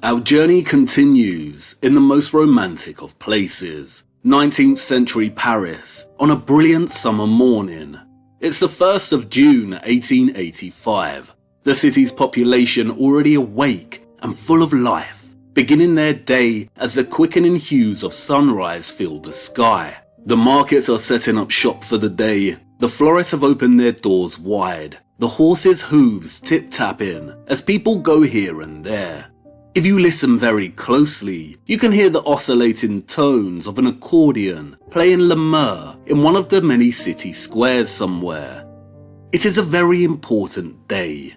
Our journey continues in the most romantic of places, 19th century Paris, on a brilliant summer morning. It's the 1st of June 1885. The city's population already awake and full of life, beginning their day as the quickening hues of sunrise fill the sky. The markets are setting up shop for the day. The florists have opened their doors wide. The horses' hooves tip-tapping as people go here and there. If you listen very closely, you can hear the oscillating tones of an accordion playing Le Meur in one of the many city squares somewhere. It is a very important day.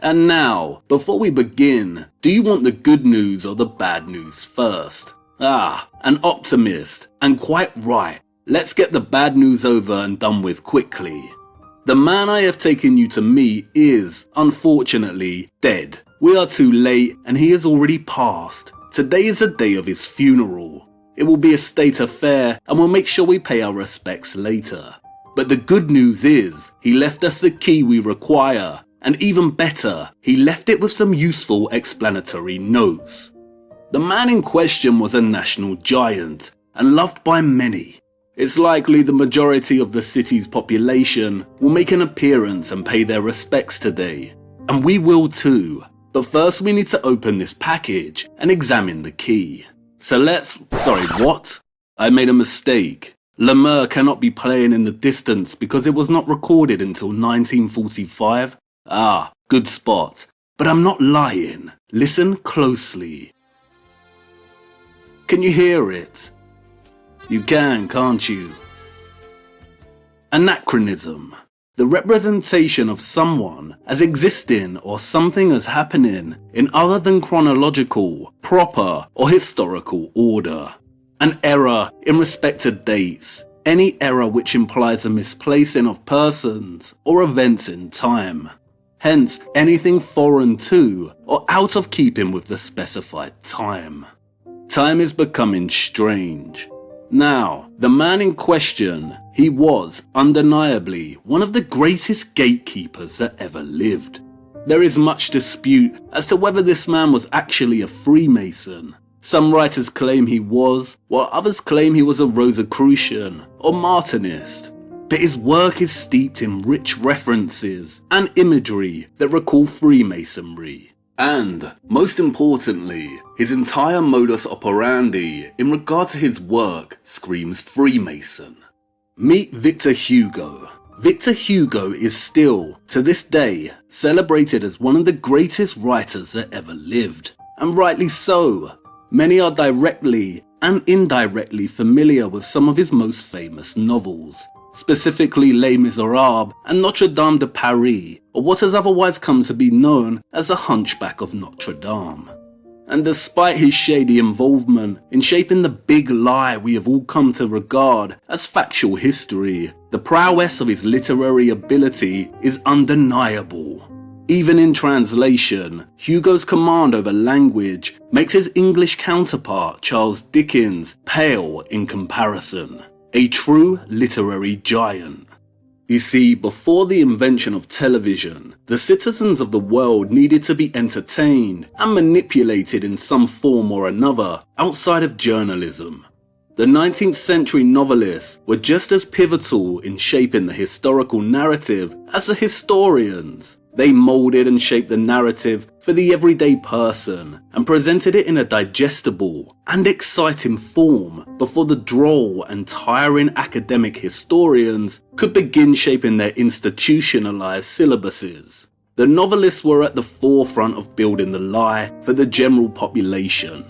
And now, before we begin, do you want the good news or the bad news first? An optimist, and quite right. Let's get the bad news over and done with quickly. The man I have taken you to meet is, unfortunately, dead. We are too late and he has already passed. Today is the day of his funeral. It will be a state affair and we'll make sure we pay our respects later. But the good news is, he left us the key we require. And even better, he left it with some useful explanatory notes. The man in question was a national giant and loved by many. It's likely the majority of the city's population will make an appearance and pay their respects today. And we will too. But first we need to open this package and examine the key. What? I made a mistake. Le Meur cannot be playing in the distance because it was not recorded until 1945. Good spot. But I'm not lying. Listen closely. Can you hear it? You can, can't you? Anachronism. The representation of someone as existing or something as happening in other than chronological, proper, or historical order. An error in respect to dates. Any error which implies a misplacing of persons or events in time. Hence, anything foreign to or out of keeping with the specified time. Time is becoming strange. Now, the man in question, he was undeniably one of the greatest gatekeepers that ever lived. There is much dispute as to whether this man was actually a Freemason. Some writers claim he was, while others claim he was a Rosicrucian or Martinist. But his work is steeped in rich references and imagery that recall Freemasonry. And, most importantly, his entire modus operandi in regard to his work screams Freemason. Meet Victor Hugo. Victor Hugo is still, to this day, celebrated as one of the greatest writers that ever lived. And rightly so. Many are directly and indirectly familiar with some of his most famous novels. Specifically Les Miserables and Notre Dame de Paris, or what has otherwise come to be known as the Hunchback of Notre Dame. And despite his shady involvement in shaping the big lie we have all come to regard as factual history, the prowess of his literary ability is undeniable. Even in translation, Hugo's command over language makes his English counterpart Charles Dickens pale in comparison. A true literary giant. You see, before the invention of television, the citizens of the world needed to be entertained and manipulated in some form or another outside of journalism. The 19th century novelists were just as pivotal in shaping the historical narrative as the historians. They moulded and shaped the narrative for the everyday person and presented it in a digestible and exciting form before the droll and tiring academic historians could begin shaping their institutionalized syllabuses. The novelists were at the forefront of building the lie for the general population.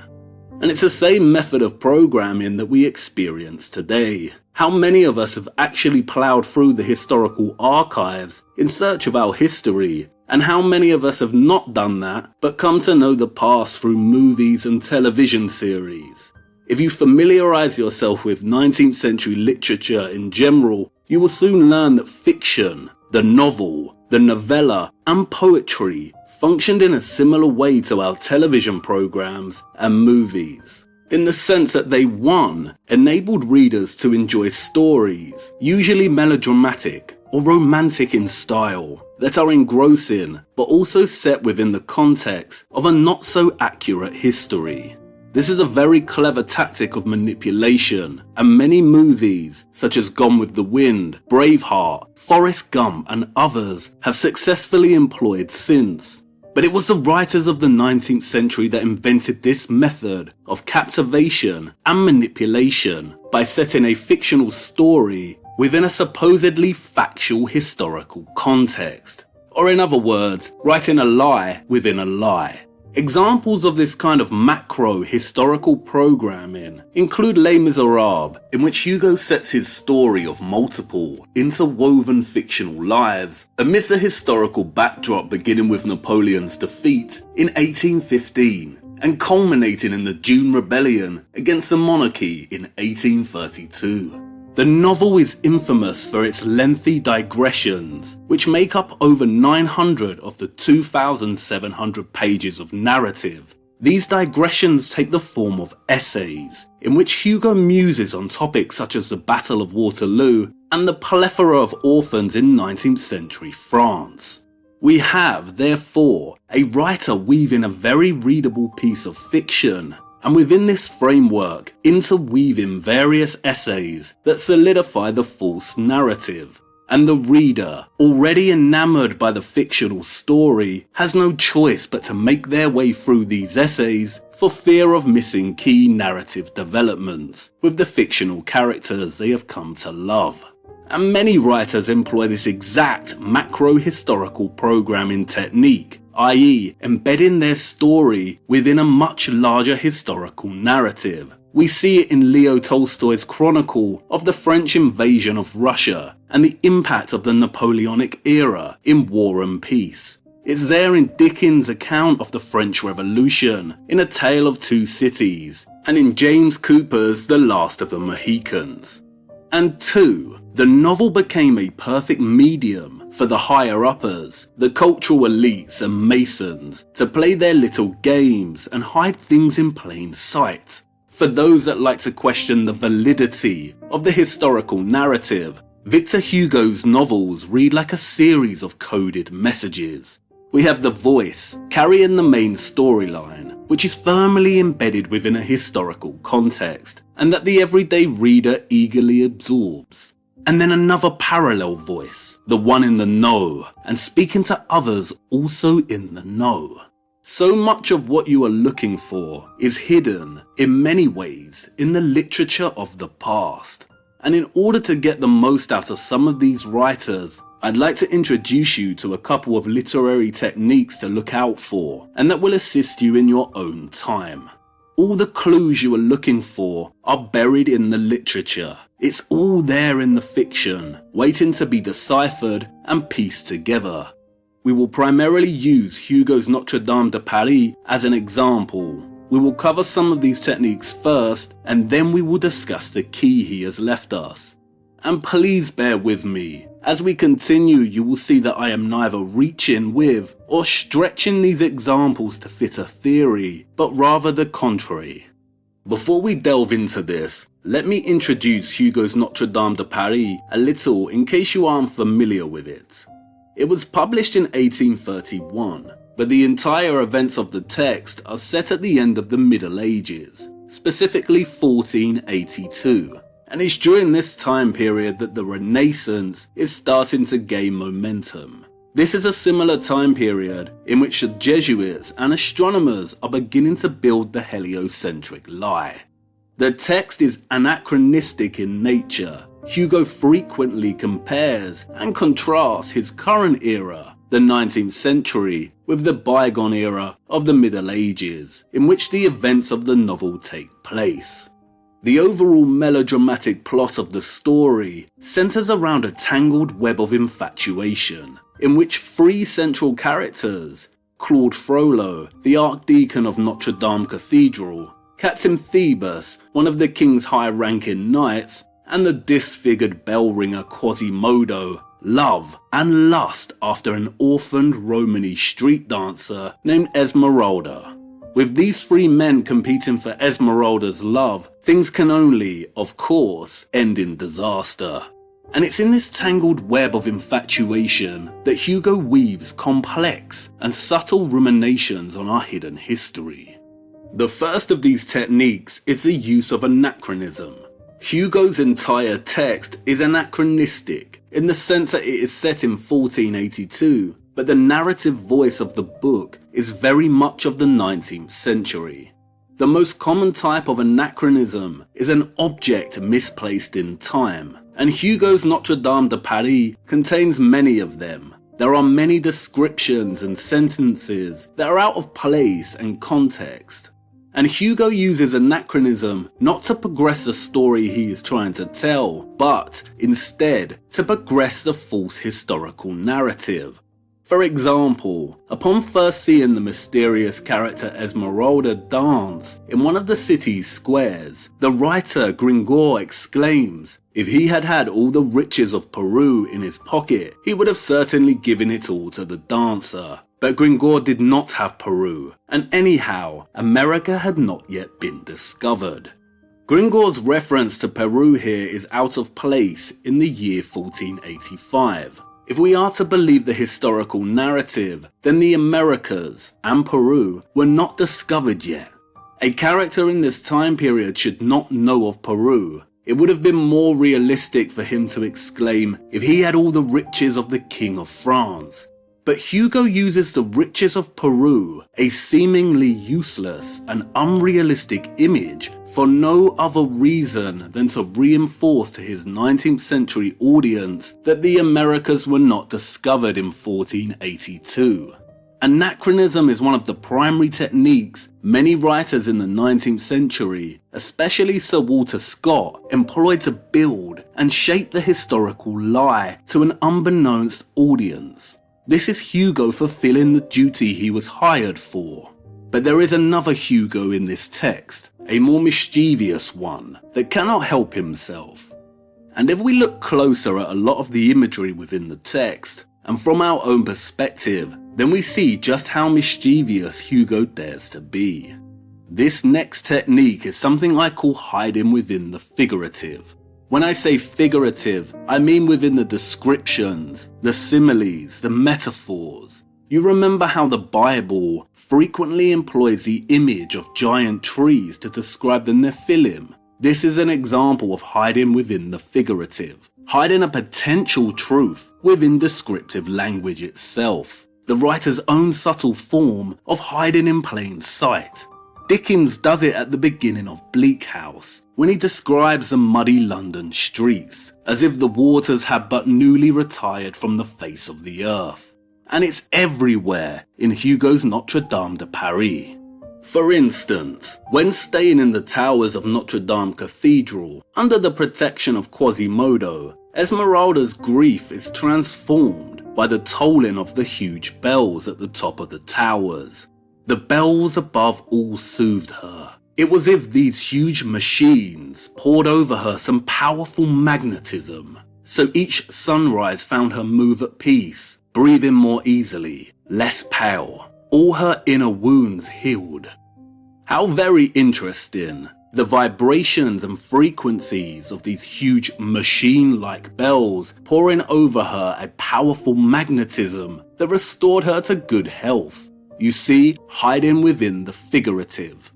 And it's the same method of programming that we experience today. How many of us have actually ploughed through the historical archives in search of our history, and how many of us have not done that but come to know the past through movies and television series? If you familiarise yourself with 19th century literature in general, you will soon learn that fiction, the novel, the novella, and poetry functioned in a similar way to our television programs and movies, in the sense that they, one, enabled readers to enjoy stories, usually melodramatic or romantic in style, that are engrossing, but also set within the context of a not so accurate history. This is a very clever tactic of manipulation, and many movies, such as Gone with the Wind, Braveheart, Forrest Gump, and others, have successfully employed since. But it was the writers of the 19th century that invented this method of captivation and manipulation by setting a fictional story within a supposedly factual historical context. Or in other words, writing a lie within a lie. Examples of this kind of macro historical programming include Les Miserables, in which Hugo sets his story of multiple, interwoven fictional lives amidst a historical backdrop beginning with Napoleon's defeat in 1815 and culminating in the June Rebellion against the monarchy in 1832. The novel is infamous for its lengthy digressions, which make up over 900 of the 2,700 pages of narrative. These digressions take the form of essays, in which Hugo muses on topics such as the Battle of Waterloo and the plethora of orphans in 19th century France. We have, therefore, a writer weaving a very readable piece of fiction, and within this framework, interweaving various essays that solidify the false narrative. And the reader, already enamored by the fictional story, has no choice but to make their way through these essays for fear of missing key narrative developments with the fictional characters they have come to love. And many writers employ this exact macro-historical programming technique, i.e. embedding their story within a much larger historical narrative. We see it in Leo Tolstoy's chronicle of the French invasion of Russia and the impact of the Napoleonic era in War and Peace. It's there in Dickens' account of the French Revolution, in A Tale of Two Cities, and in James Cooper's The Last of the Mohicans. And 2. The novel became a perfect medium for the higher-uppers, the cultural elites and masons, to play their little games and hide things in plain sight. For those that like to question the validity of the historical narrative, Victor Hugo's novels read like a series of coded messages. We have the voice carrying the main storyline, which is firmly embedded within a historical context, and that the everyday reader eagerly absorbs. And then another parallel voice, the one in the know, and speaking to others also in the know. So much of what you are looking for is hidden, in many ways, in the literature of the past. And in order to get the most out of some of these writers, I'd like to introduce you to a couple of literary techniques to look out for, and that will assist you in your own time. All the clues you are looking for are buried in the literature. It's all there in the fiction, waiting to be deciphered and pieced together. We will primarily use Hugo's Notre Dame de Paris as an example. We will cover some of these techniques first, and then we will discuss the key he has left us. And please bear with me. As we continue, you will see that I am neither reaching with or stretching these examples to fit a theory, but rather the contrary. Before we delve into this, let me introduce Hugo's Notre Dame de Paris a little in case you aren't familiar with it. It was published in 1831, but the entire events of the text are set at the end of the Middle Ages, specifically 1482. And it's during this time period that the Renaissance is starting to gain momentum. This is a similar time period in which the Jesuits and astronomers are beginning to build the heliocentric lie. The text is anachronistic in nature. Hugo frequently compares and contrasts his current era, the 19th century, with the bygone era of the Middle Ages, in which the events of the novel take place. The overall melodramatic plot of the story centers around a tangled web of infatuation, in which three central characters, Claude Frollo, the Archdeacon of Notre Dame Cathedral, Captain Phoebus, one of the king's high-ranking knights, and the disfigured bell ringer Quasimodo, love and lust after an orphaned Romany street dancer named Esmeralda. With these three men competing for Esmeralda's love, things can only, of course, end in disaster. And it's in this tangled web of infatuation that Hugo weaves complex and subtle ruminations on our hidden history. The first of these techniques is the use of anachronism. Hugo's entire text is anachronistic in the sense that it is set in 1482, but the narrative voice of the book is very much of the 19th century. The most common type of anachronism is an object misplaced in time, and Hugo's Notre Dame de Paris contains many of them. There are many descriptions and sentences that are out of place and context. And Hugo uses anachronism not to progress the story he is trying to tell, but instead to progress the false historical narrative. For example, upon first seeing the mysterious character Esmeralda dance in one of the city's squares, the writer Gringoire exclaims, if he had had all the riches of Peru in his pocket, he would have certainly given it all to the dancer. But Gringoire did not have Peru, and anyhow, America had not yet been discovered. Gringoire's reference to Peru here is out of place in the year 1485. If we are to believe the historical narrative, then the Americas and Peru were not discovered yet. A character in this time period should not know of Peru. It would have been more realistic for him to exclaim, if he had all the riches of the King of France. But Hugo uses the riches of Peru, a seemingly useless and unrealistic image, for no other reason than to reinforce to his 19th century audience that the Americas were not discovered in 1482. Anachronism is one of the primary techniques many writers in the 19th century, especially Sir Walter Scott, employed to build and shape the historical lie to an unbeknownst audience. This is Hugo fulfilling the duty he was hired for. But there is another Hugo in this text, a more mischievous one that cannot help himself. And if we look closer at a lot of the imagery within the text, and from our own perspective, then we see just how mischievous Hugo dares to be. This next technique is something I call hiding within the figurative. When I say figurative, I mean within the descriptions, the similes, the metaphors. You remember how the Bible frequently employs the image of giant trees to describe the Nephilim. This is an example of hiding within the figurative, hiding a potential truth within descriptive language itself, the writer's own subtle form of hiding in plain sight. Dickens does it at the beginning of Bleak House, when he describes the muddy London streets, as if the waters had but newly retired from the face of the earth. And it's everywhere in Hugo's Notre Dame de Paris. For instance, when staying in the towers of Notre Dame Cathedral, under the protection of Quasimodo, Esmeralda's grief is transformed by the tolling of the huge bells at the top of the towers. The bells above all soothed her. It was as if these huge machines poured over her some powerful magnetism. So each sunrise found her move at peace, breathing more easily, less pale, all her inner wounds healed. How very interesting. The vibrations and frequencies of these huge machine-like bells pouring over her a powerful magnetism that restored her to good health. You see, hiding within the figurative.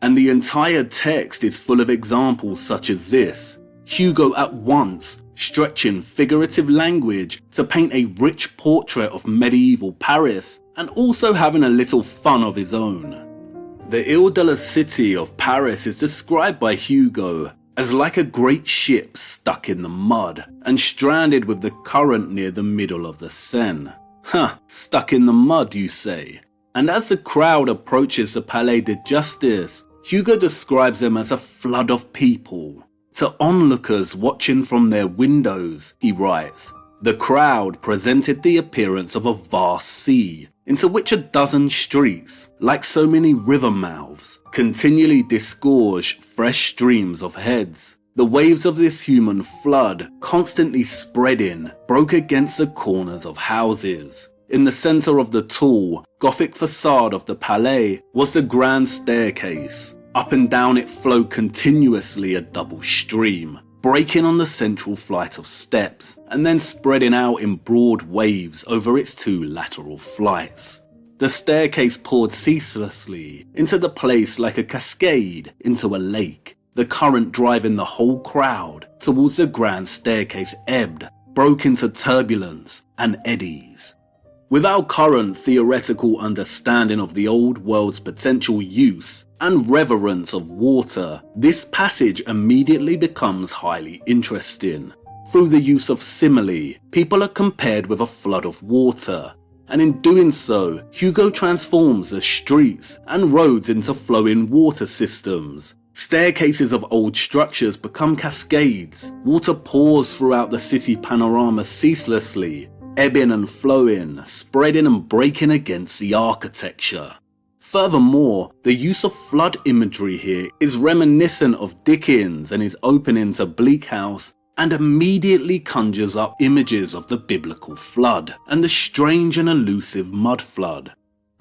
And the entire text is full of examples such as this. Hugo at once stretching figurative language to paint a rich portrait of medieval Paris and also having a little fun of his own. The Ile de la City of Paris is described by Hugo as like a great ship stuck in the mud and stranded with the current near the middle of the Seine. Stuck in the mud, you say? And as the crowd approaches the Palais de Justice, Hugo describes them as a flood of people. To onlookers watching from their windows, he writes, the crowd presented the appearance of a vast sea, into which a dozen streets, like so many river mouths, continually disgorge fresh streams of heads. The waves of this human flood, constantly spreading, broke against the corners of houses. In the centre of the tall, Gothic facade of the Palais was the grand staircase. Up and down it flowed continuously a double stream, breaking on the central flight of steps and then spreading out in broad waves over its two lateral flights. The staircase poured ceaselessly into the place like a cascade into a lake, the current driving the whole crowd towards the grand staircase ebbed, broke into turbulence and eddies. With our current theoretical understanding of the old world's potential use and reverence of water, this passage immediately becomes highly interesting. Through the use of simile, people are compared with a flood of water, and in doing so, Hugo transforms the streets and roads into flowing water systems. Staircases of old structures become cascades, water pours throughout the city panorama ceaselessly, ebbing and flowing, spreading and breaking against the architecture. Furthermore, the use of flood imagery here is reminiscent of Dickens and his opening to Bleak House, and immediately conjures up images of the biblical flood and the strange and elusive mud flood.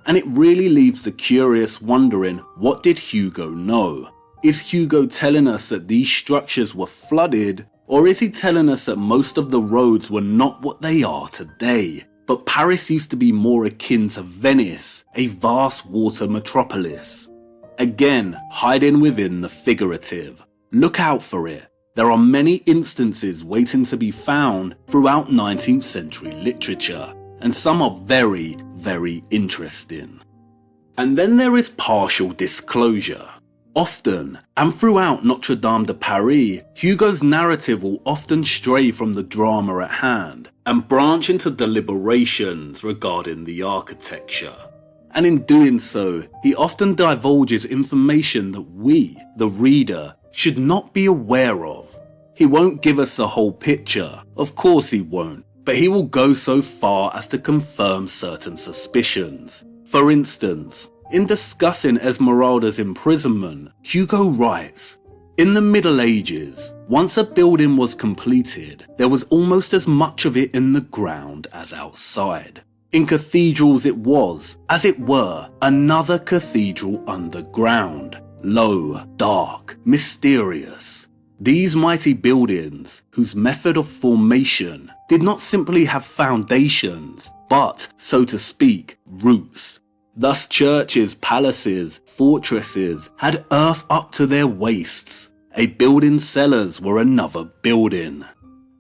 And it really leaves the curious wondering, what did Hugo know? Is Hugo telling us that these structures were flooded, or is he telling us that most of the roads were not what they are today? But Paris used to be more akin to Venice, a vast water metropolis. Again, hiding within the figurative. Look out for it. There are many instances waiting to be found throughout 19th century literature, and some are very, very interesting. And then there is partial disclosure. Often, and throughout Notre Dame de Paris, Hugo's narrative will often stray from the drama at hand and branch into deliberations regarding the architecture. And in doing so, he often divulges information that we, the reader, should not be aware of. He won't give us the whole picture, of course he won't, but he will go so far as to confirm certain suspicions. For instance, in discussing Esmeralda's imprisonment, Hugo writes, "In the Middle Ages, once a building was completed, there was almost as much of it in the ground as outside. In cathedrals it was, as it were, another cathedral underground, low, dark, mysterious. These mighty buildings, whose method of formation did not simply have foundations, but, so to speak, roots. Thus churches, palaces, fortresses had earth up to their waists. A building's cellars were another building."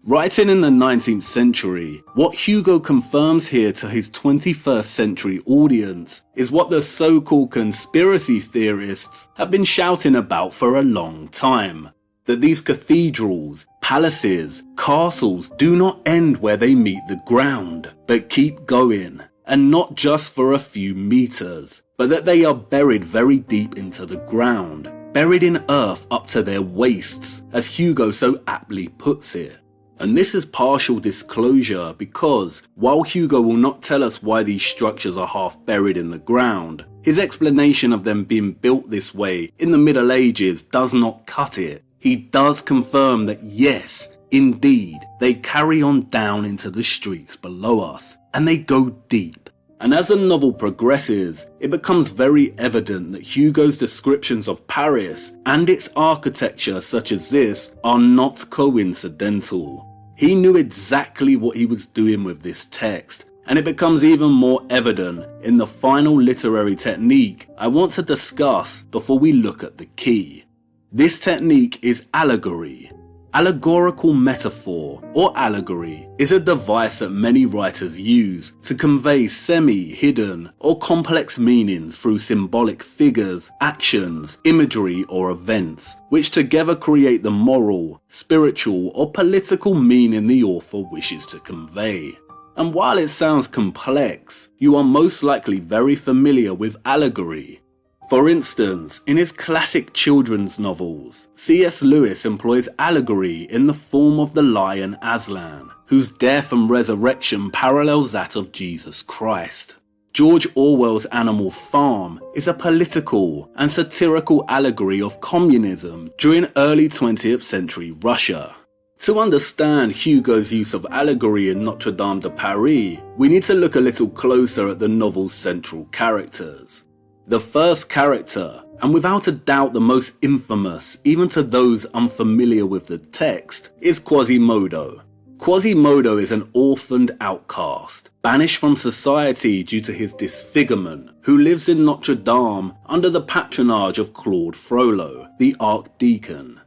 Writing in the 19th century, what Hugo confirms here to his 21st century audience is what the so-called conspiracy theorists have been shouting about for a long time. That these cathedrals, palaces, castles do not end where they meet the ground, but keep going. And not just for a few meters, but that they are buried very deep into the ground, buried in earth up to their waists, as Hugo so aptly puts it. And this is partial disclosure because, while Hugo will not tell us why these structures are half buried in the ground, his explanation of them being built this way in the Middle Ages does not cut it. He does confirm that yes, indeed, they carry on down into the streets below us, and they go deep. And as the novel progresses, it becomes very evident that Hugo's descriptions of Paris and its architecture such as this are not coincidental. He knew exactly what he was doing with this text, and it becomes even more evident in the final literary technique I want to discuss before we look at the key. This technique is allegory. Allegorical metaphor, or allegory, is a device that many writers use to convey semi-hidden or complex meanings through symbolic figures, actions, imagery, or events, which together create the moral, spiritual, or political meaning the author wishes to convey. And while it sounds complex, you are most likely very familiar with allegory. For instance, in his classic children's novels, C.S. Lewis employs allegory in the form of the lion Aslan, whose death and resurrection parallels that of Jesus Christ. George Orwell's Animal Farm is a political and satirical allegory of communism during early 20th century Russia. To understand Hugo's use of allegory in Notre Dame de Paris, we need to look a little closer at the novel's central characters. The first character, and without a doubt the most infamous even to those unfamiliar with the text, is Quasimodo. Quasimodo is an orphaned outcast, banished from society due to his disfigurement, who lives in Notre Dame under the patronage of Claude Frollo, the Archdeacon.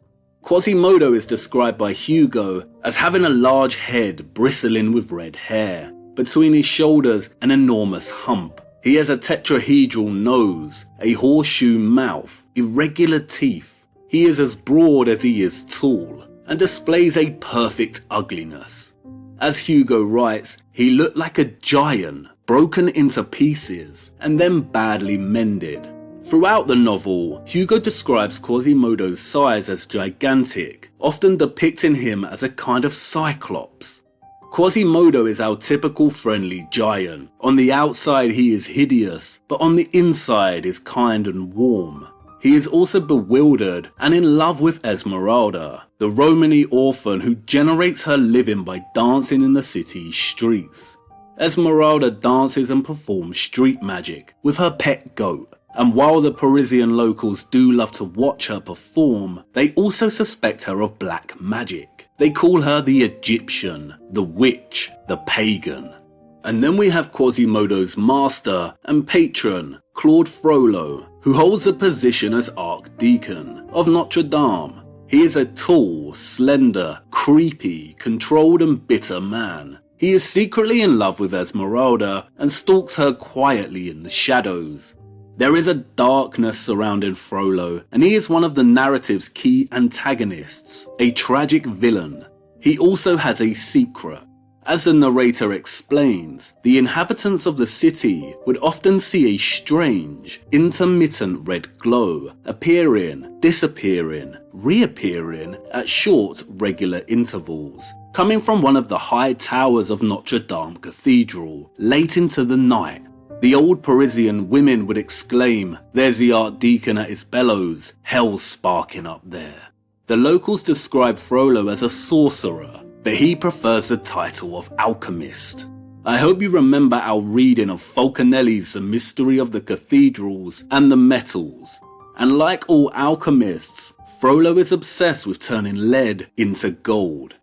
Quasimodo is described by Hugo as having a large head bristling with red hair, between his shoulders an enormous hump. He has a tetrahedral nose, a horseshoe mouth, irregular teeth. He is as broad as he is tall, and displays a perfect ugliness. As Hugo writes, he looked like a giant, broken into pieces, and then badly mended. Throughout the novel, Hugo describes Quasimodo's size as gigantic, often depicting him as a kind of cyclops. Quasimodo is our typical friendly giant. On the outside he is hideous, but on the inside is kind and warm. He is also bewildered and in love with Esmeralda, the Romany orphan who generates her living by dancing in the city's streets. Esmeralda dances and performs street magic with her pet goat, and while the Parisian locals do love to watch her perform, they also suspect her of black magic. They call her the Egyptian, the witch, the pagan. And then we have Quasimodo's master and patron, Claude Frollo, who holds the position as Archdeacon of Notre Dame. He is a tall, slender, creepy, controlled and bitter man. He is secretly in love with Esmeralda and stalks her quietly in the shadows. There is a darkness surrounding Frollo, and he is one of the narrative's key antagonists, a tragic villain. He also has a secret. As the narrator explains, the inhabitants of the city would often see a strange, intermittent red glow, appearing, disappearing, reappearing at short, regular intervals, coming from one of the high towers of Notre Dame Cathedral, late into the night. The old Parisian women would exclaim, "There's the Archdeacon at his bellows, hell's sparking up there." The locals describe Frollo as a sorcerer, but he prefers the title of alchemist. I hope you remember our reading of Falconelli's The Mystery of the Cathedrals and the Metals. And like all alchemists, Frollo is obsessed with turning lead into gold.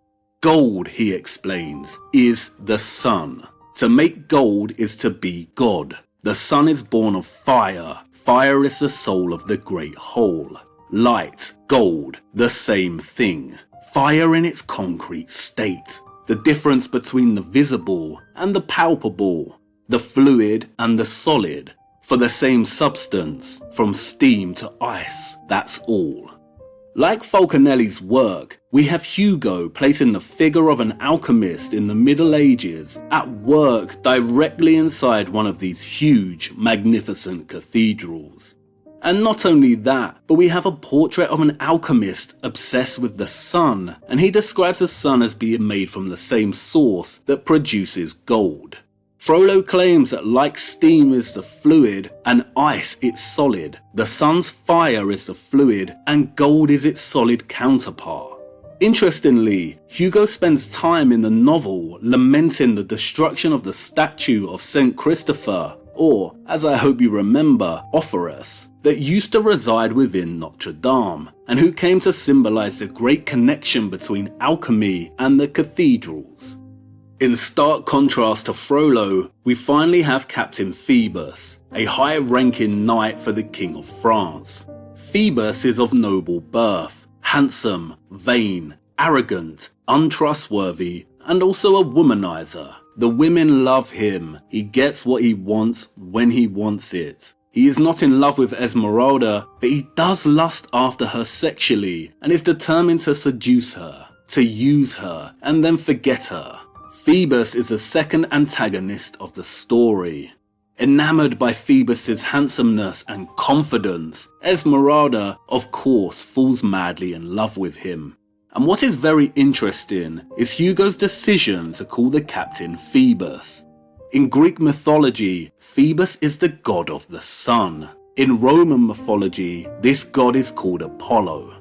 Gold, he explains, is the sun. To make gold is to be God. The sun is born of fire. Fire is the soul of the great whole. Light, gold, the same thing. Fire in its concrete state. The difference between the visible and the palpable. The fluid and the solid. For the same substance, from steam to ice, that's all. Like Falconelli's work, we have Hugo placing the figure of an alchemist in the Middle Ages at work directly inside one of these huge, magnificent cathedrals. And not only that, but we have a portrait of an alchemist obsessed with the sun, and he describes the sun as being made from the same source that produces gold. Frollo claims that like steam is the fluid and ice its solid, the sun's fire is the fluid and gold is its solid counterpart. Interestingly, Hugo spends time in the novel lamenting the destruction of the statue of St. Christopher, or, as I hope you remember, Ophoros, that used to reside within Notre Dame, and who came to symbolize the great connection between alchemy and the cathedrals. In stark contrast to Frollo, we finally have Captain Phoebus, a high-ranking knight for the King of France. Phoebus is of noble birth, handsome, vain, arrogant, untrustworthy, and also a womanizer. The women love him. He gets what he wants when he wants it. He is not in love with Esmeralda, but he does lust after her sexually and is determined to seduce her, to use her, and then forget her. Phoebus is the second antagonist of the story. Enamored by Phoebus's handsomeness and confidence, Esmeralda, of course, falls madly in love with him. And what is very interesting is Hugo's decision to call the captain Phoebus. In Greek mythology, Phoebus is the god of the sun. In Roman mythology, this god is called Apollo.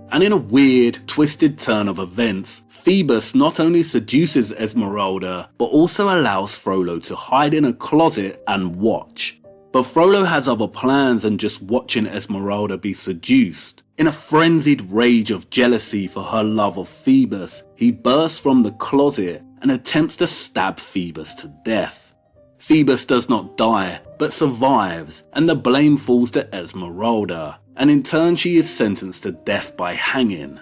And in a weird, twisted turn of events, Phoebus not only seduces Esmeralda, but also allows Frollo to hide in a closet and watch. But Frollo has other plans than just watching Esmeralda be seduced. In a frenzied rage of jealousy for her love of Phoebus, he bursts from the closet and attempts to stab Phoebus to death. Phoebus does not die, but survives, and the blame falls to Esmeralda, and in turn she is sentenced to death by hanging.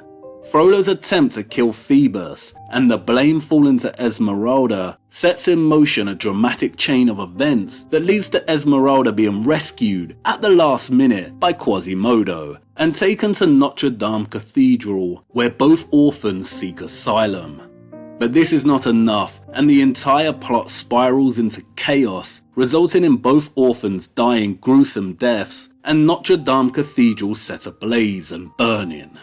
Frollo's attempt to kill Phoebus and the blame falling to Esmeralda sets in motion a dramatic chain of events that leads to Esmeralda being rescued at the last minute by Quasimodo and taken to Notre Dame Cathedral, where both orphans seek asylum. But this is not enough, and the entire plot spirals into chaos, resulting in both orphans dying gruesome deaths and Notre Dame Cathedral set ablaze and burning.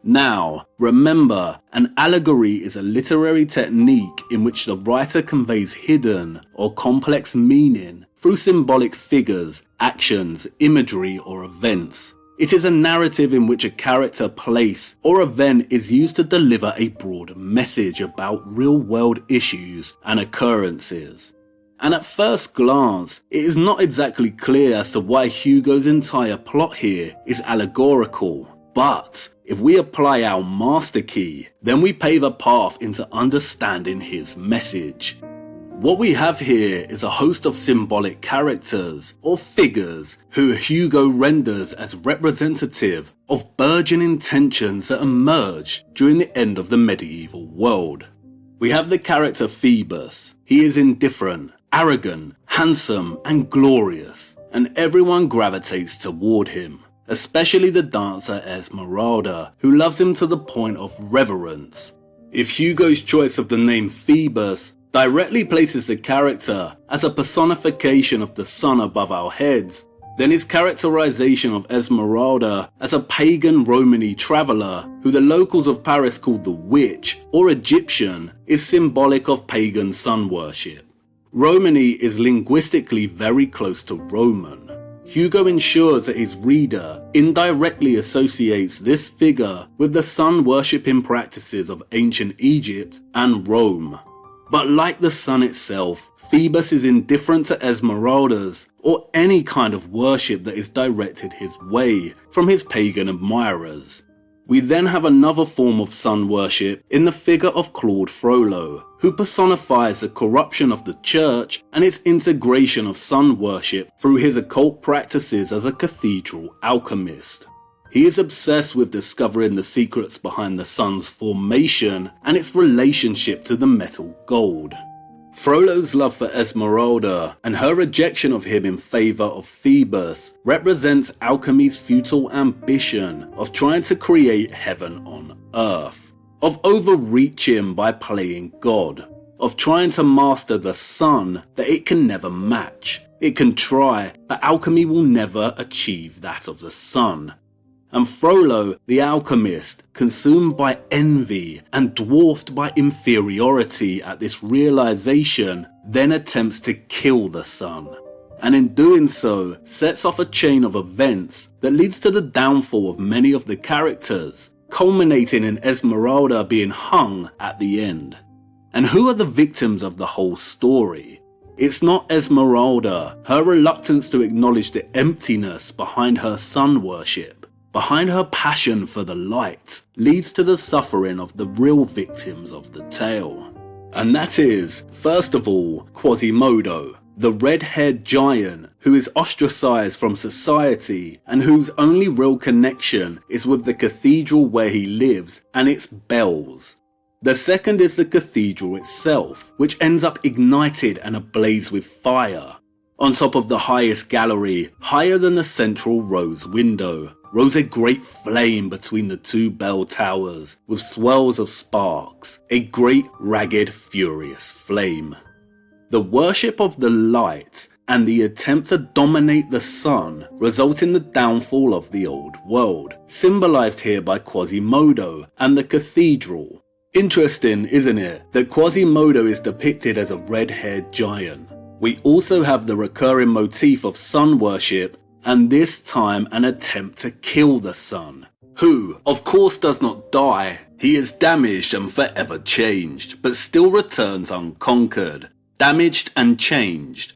Now, remember, an allegory is a literary technique in which the writer conveys hidden or complex meaning through symbolic figures, actions, imagery, or events. It is a narrative in which a character, place, or event is used to deliver a broader message about real-world issues and occurrences. And at first glance, it is not exactly clear as to why Hugo's entire plot here is allegorical. But if we apply our master key, then we pave a path into understanding his message. What we have here is a host of symbolic characters or figures who Hugo renders as representative of burgeoning tensions that emerge during the end of the medieval world. We have the character Phoebus. He is indifferent, arrogant, handsome, and glorious, and everyone gravitates toward him. Especially the dancer Esmeralda, who loves him to the point of reverence. If Hugo's choice of the name Phoebus directly places the character as a personification of the sun above our heads, then his characterization of Esmeralda as a pagan Romany traveller who the locals of Paris called the witch or Egyptian is symbolic of pagan sun worship. Romany is linguistically very close to Roman. Hugo ensures that his reader indirectly associates this figure with the sun worshipping practices of ancient Egypt and Rome. But like the sun itself, Phoebus is indifferent to Esmeralda's or any kind of worship that is directed his way from his pagan admirers. We then have another form of sun worship in the figure of Claude Frollo, who personifies the corruption of the church and its integration of sun worship through his occult practices as a cathedral alchemist. He is obsessed with discovering the secrets behind the sun's formation and its relationship to the metal gold. Frollo's love for Esmeralda and her rejection of him in favour of Phoebus represents alchemy's futile ambition of trying to create heaven on earth, of overreaching by playing God, of trying to master the sun that it can never match. It can try, but alchemy will never achieve that of the sun. And Frollo, the alchemist, consumed by envy and dwarfed by inferiority at this realization, then attempts to kill the sun. And in doing so, sets off a chain of events that leads to the downfall of many of the characters, culminating in Esmeralda being hung at the end. And who are the victims of the whole story? It's not Esmeralda. Her reluctance to acknowledge the emptiness behind her sun worship, behind her passion for the light, leads to the suffering of the real victims of the tale. And that is, first of all, Quasimodo, the red-haired giant who is ostracized from society and whose only real connection is with the cathedral where he lives and its bells. The second is the cathedral itself, which ends up ignited and ablaze with fire. On top of the highest gallery, higher than the central rose window, rose a great flame between the two bell towers with swirls of sparks, a great ragged furious flame. The worship of the light and the attempt to dominate the sun result in the downfall of the old world, symbolized here by Quasimodo and the cathedral. Interesting, isn't it, that Quasimodo is depicted as a red-haired giant. We also have the recurring motif of sun worship, and this time an attempt to kill the sun, who, of course, does not die. He is damaged and forever changed, but still returns unconquered. Damaged and changed.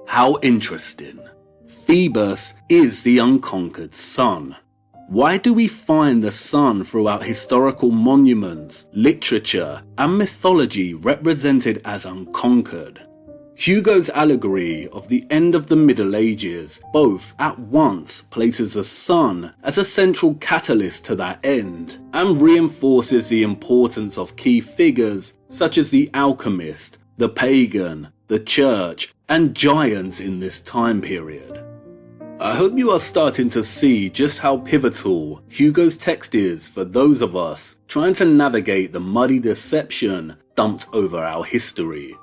How interesting. Phoebus is the unconquered sun. Why do we find the sun throughout historical monuments, literature, and mythology represented as unconquered? Hugo's allegory of the end of the Middle Ages both at once places the sun as a central catalyst to that end, and reinforces the importance of key figures such as the alchemist, the pagan, the church, and giants in this time period. I hope you are starting to see just how pivotal Hugo's text is for those of us trying to navigate the muddy deception dumped over our history.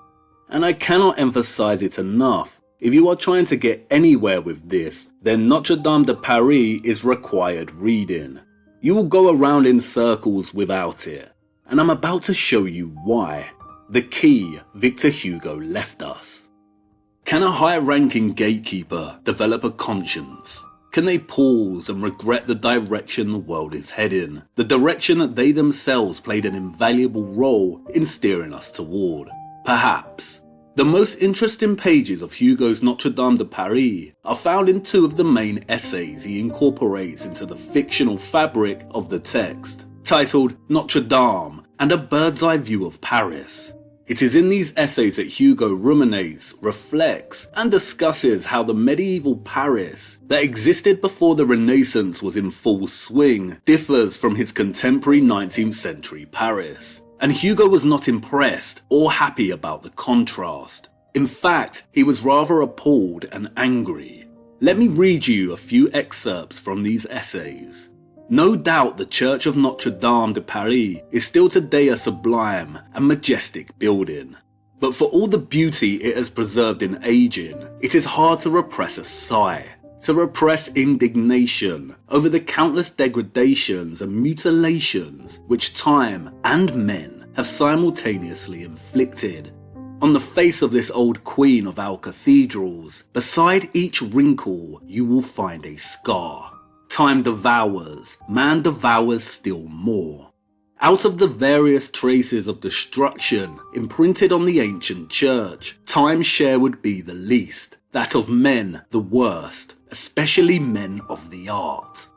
And I cannot emphasize it enough, if you are trying to get anywhere with this, then Notre Dame de Paris is required reading. You will go around in circles without it, and I'm about to show you why. The key Victor Hugo left us. Can a high-ranking gatekeeper develop a conscience? Can they pause and regret the direction the world is heading, the direction that they themselves played an invaluable role in steering us toward? Perhaps. The most interesting pages of Hugo's Notre Dame de Paris are found in two of the main essays he incorporates into the fictional fabric of the text, titled Notre Dame and A Bird's Eye View of Paris. It is in these essays that Hugo ruminates, reflects, and discusses how the medieval Paris that existed before the Renaissance was in full swing differs from his contemporary 19th century Paris. And Hugo was not impressed or happy about the contrast. In fact, he was rather appalled and angry. Let me read you a few excerpts from these essays. No doubt the Church of Notre Dame de Paris is still today a sublime and majestic building. But for all the beauty it has preserved in aging, it is hard to repress a sigh, to repress indignation over the countless degradations and mutilations which time and men have simultaneously inflicted. On the face of this old queen of our cathedrals, beside each wrinkle you will find a scar. Time devours, man devours still more. Out of the various traces of destruction imprinted on the ancient church, time's share would be the least, that of men the worst, especially men of the art.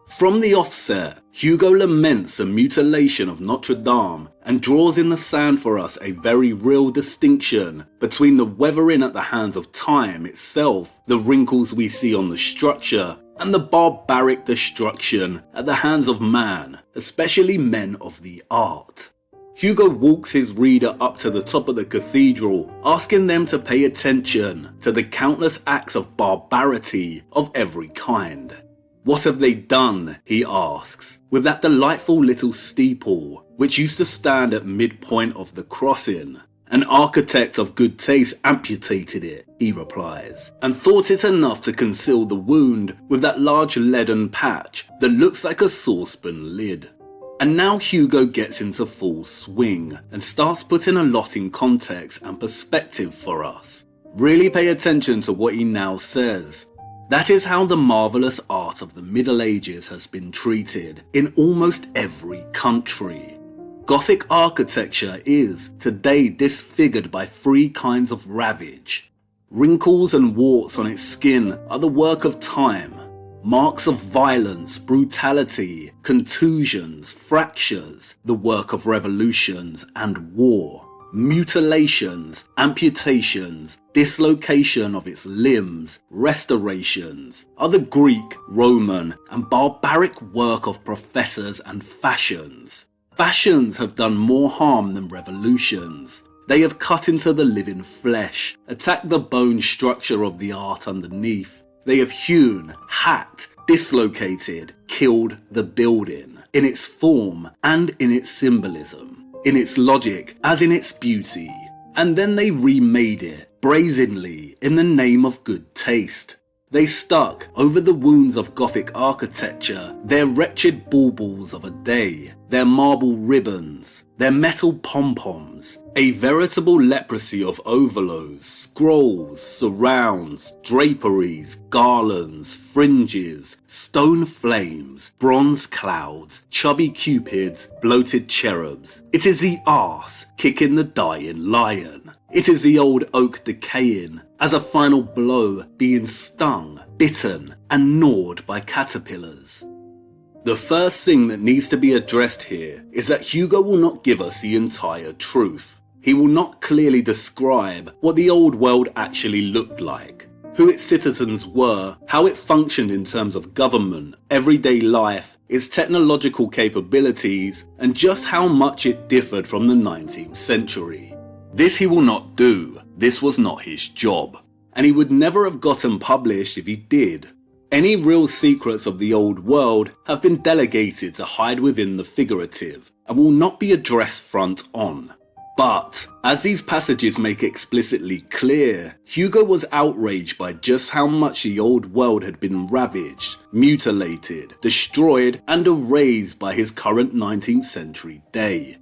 From the offset, Hugo laments the mutilation of Notre Dame and draws in the sand for us a very real distinction between the weathering at the hands of time itself, the wrinkles we see on the structure, and the barbaric destruction at the hands of man, especially men of the art. Hugo walks his reader up to the top of the cathedral, asking them to pay attention to the countless acts of barbarity of every kind. What have they done, he asks, with that delightful little steeple, which used to stand at midpoint of the crossing? An architect of good taste amputated it, he replies, and thought it enough to conceal the wound with that large leaden patch that looks like a saucepan lid. And now Hugo gets into full swing and starts putting a lot in context and perspective for us. Really pay attention to what he now says. That is how the marvellous art of the Middle Ages has been treated in almost every country. Gothic architecture is today disfigured by three kinds of ravage. Wrinkles and warts on its skin are the work of time. Marks of violence, brutality, contusions, fractures, the work of revolutions and war. Mutilations, amputations, dislocation of its limbs, restorations are the Greek, Roman, and barbaric work of professors and fashions. Fashions have done more harm than revolutions. They have cut into the living flesh, attacked the bone structure of the art underneath. They have hewn, hacked, dislocated, killed the building, in its form and in its symbolism, in its logic as in its beauty. And then they remade it, brazenly, in the name of good taste. They stuck over the wounds of Gothic architecture their wretched baubles of a day, their marble ribbons, their metal pom-poms, a veritable leprosy of overlows, scrolls, surrounds, draperies, garlands, fringes, stone flames, bronze clouds, chubby cupids, bloated cherubs. It is the arse kicking the dying lion. It is the old oak decaying, as a final blow, being stung, bitten, and gnawed by caterpillars. The first thing that needs to be addressed here is that Hugo will not give us the entire truth. He will not clearly describe what the old world actually looked like, who its citizens were, how it functioned in terms of government, everyday life, its technological capabilities, and just how much it differed from the 19th century. This he will not do. This was not his job, and he would never have gotten published if he did. Any real secrets of the old world have been delegated to hide within the figurative and will not be addressed front on. But, as these passages make explicitly clear, Hugo was outraged by just how much the old world had been ravaged, mutilated, destroyed, and erased by his current 19th century day.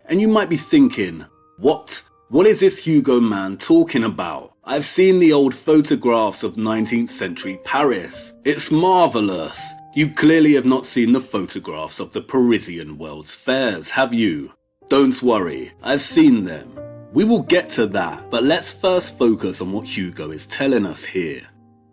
And you might be thinking, what? What is this Hugo man talking about? I've seen the old photographs of 19th century Paris. It's marvellous. You clearly have not seen the photographs of the Parisian World's Fairs, have you? Don't worry, I've seen them. We will get to that, but let's first focus on what Hugo is telling us here.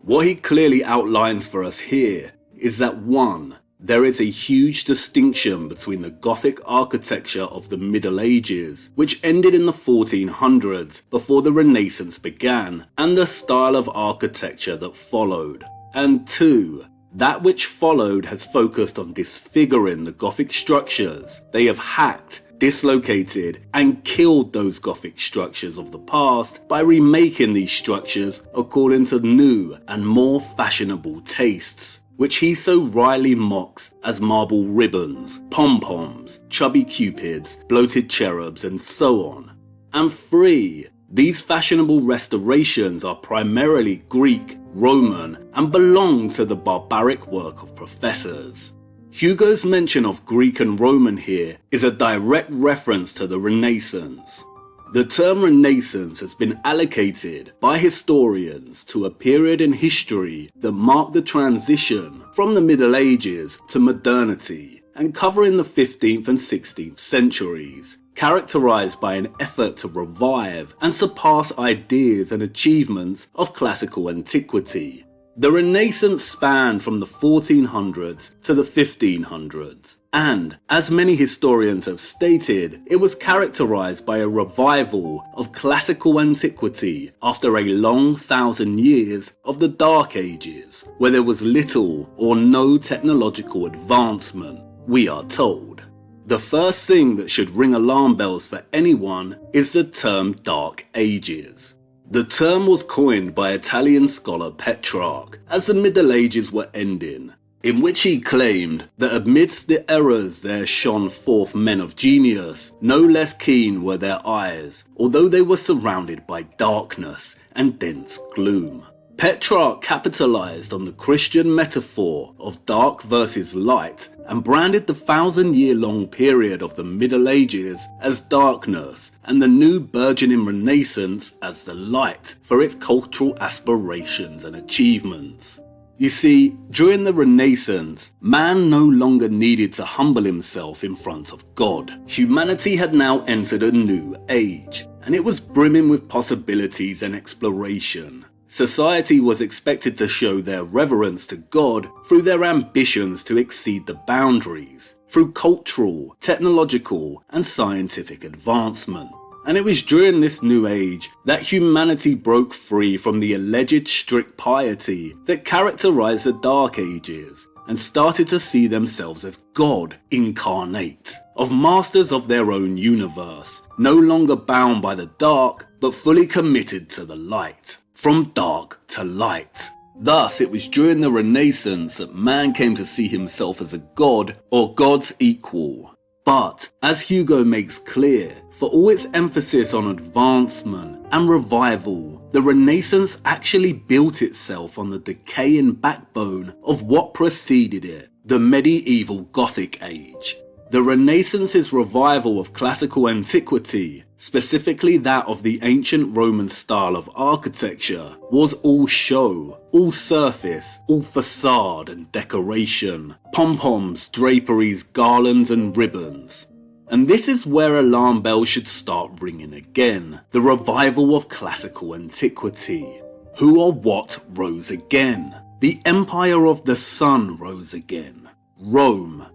What he clearly outlines for us here is that 1. There is a huge distinction between the Gothic architecture of the Middle Ages, which ended in the 1400s before the Renaissance began, and the style of architecture that followed. And 2. That which followed has focused on disfiguring the Gothic structures. They have hacked, dislocated, and killed those Gothic structures of the past by remaking these structures according to new and more fashionable tastes, which he so wryly mocks as marble ribbons, pom-poms, chubby cupids, bloated cherubs, and so on. And 3. These fashionable restorations are primarily Greek, Roman, and belong to the barbaric work of professors. Hugo's mention of Greek and Roman here is a direct reference to the Renaissance. The term Renaissance has been allocated by historians to a period in history that marked the transition from the Middle Ages to modernity and covering the 15th and 16th centuries, characterized by an effort to revive and surpass ideas and achievements of classical antiquity. The Renaissance spanned from the 1400s to the 1500s, and, as many historians have stated, it was characterized by a revival of classical antiquity after a long 1,000 years of the Dark Ages, where there was little or no technological advancement, we are told. The first thing that should ring alarm bells for anyone is the term Dark Ages. The term was coined by Italian scholar Petrarch as the Middle Ages were ending, in which he claimed that amidst the errors there shone forth men of genius, no less keen were their eyes, although they were surrounded by darkness and dense gloom. Petrarch capitalized on the Christian metaphor of dark versus light and branded the 1,000-year-long period of the Middle Ages as darkness and the new burgeoning Renaissance as the light for its cultural aspirations and achievements. You see, during the Renaissance, man no longer needed to humble himself in front of God. Humanity had now entered a new age, and it was brimming with possibilities and exploration. Society was expected to show their reverence to God through their ambitions to exceed the boundaries, through cultural, technological, and scientific advancement. And it was during this new age that humanity broke free from the alleged strict piety that characterized the Dark Ages and started to see themselves as God incarnate, of masters of their own universe, no longer bound by the dark, but fully committed to the light. From dark to light. Thus, it was during the Renaissance that man came to see himself as a god or God's equal. But, as Hugo makes clear, for all its emphasis on advancement and revival, the Renaissance actually built itself on the decaying backbone of what preceded it, the medieval Gothic age. The Renaissance's revival of classical antiquity, specifically that of the ancient Roman style of architecture, was all show, all surface, all facade and decoration, pom-poms, draperies, garlands and ribbons. And this is where alarm bells should start ringing again, the revival of classical antiquity. Who or what rose again? The Empire of the Sun rose again. Rome.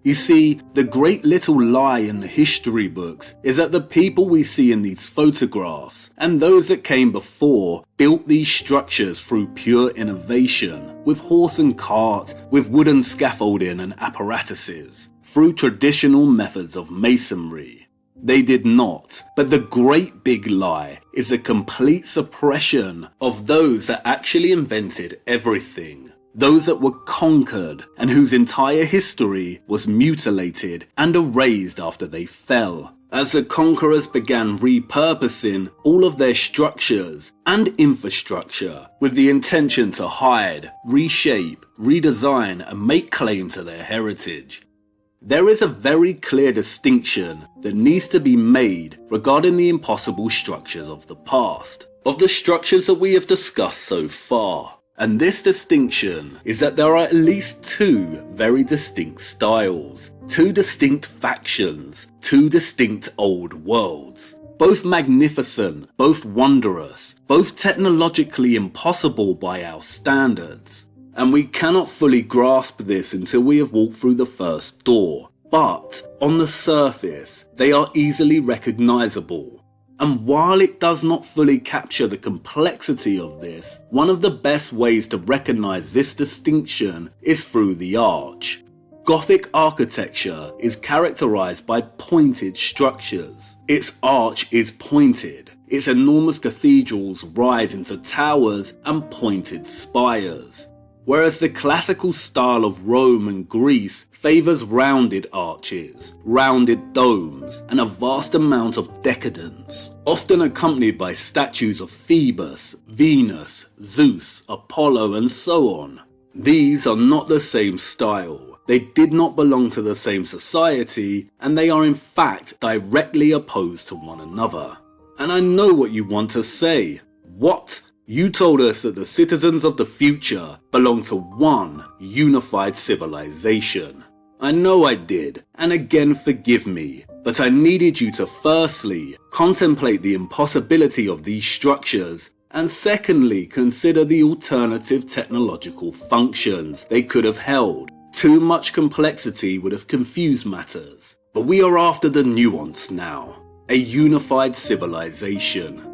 You see, the great little lie in the history books is that the people we see in these photographs and those that came before built these structures through pure innovation, with horse and cart, with wooden scaffolding and apparatuses, through traditional methods of masonry. They did not, but the great big lie is a complete suppression of those that actually invented everything. Those that were conquered and whose entire history was mutilated and erased after they fell, as the conquerors began repurposing all of their structures and infrastructure with the intention to hide, reshape, redesign and make claim to their heritage. There is a very clear distinction that needs to be made regarding the impossible structures of the past, of the structures that we have discussed so far. And this distinction is that there are at least two very distinct styles, two distinct factions, two distinct old worlds. Both magnificent, both wondrous, both technologically impossible by our standards. And we cannot fully grasp this until we have walked through the first door. But on the surface, they are easily recognizable. And while it does not fully capture the complexity of this, one of the best ways to recognize this distinction is through the arch. Gothic architecture is characterized by pointed structures. Its arch is pointed. Its enormous cathedrals rise into towers and pointed spires. Whereas the classical style of Rome and Greece favours rounded arches, rounded domes, and a vast amount of decadence, often accompanied by statues of Phoebus, Venus, Zeus, Apollo, and so on. These are not the same style. They did not belong to the same society, and they are in fact directly opposed to one another. And I know what you want to say. What? You told us that the citizens of the future belong to one unified civilization. I know I did, and again forgive me, but I needed you to firstly contemplate the impossibility of these structures, and secondly consider the alternative technological functions they could have held. Too much complexity would have confused matters, but we are after the nuance now. A unified civilization.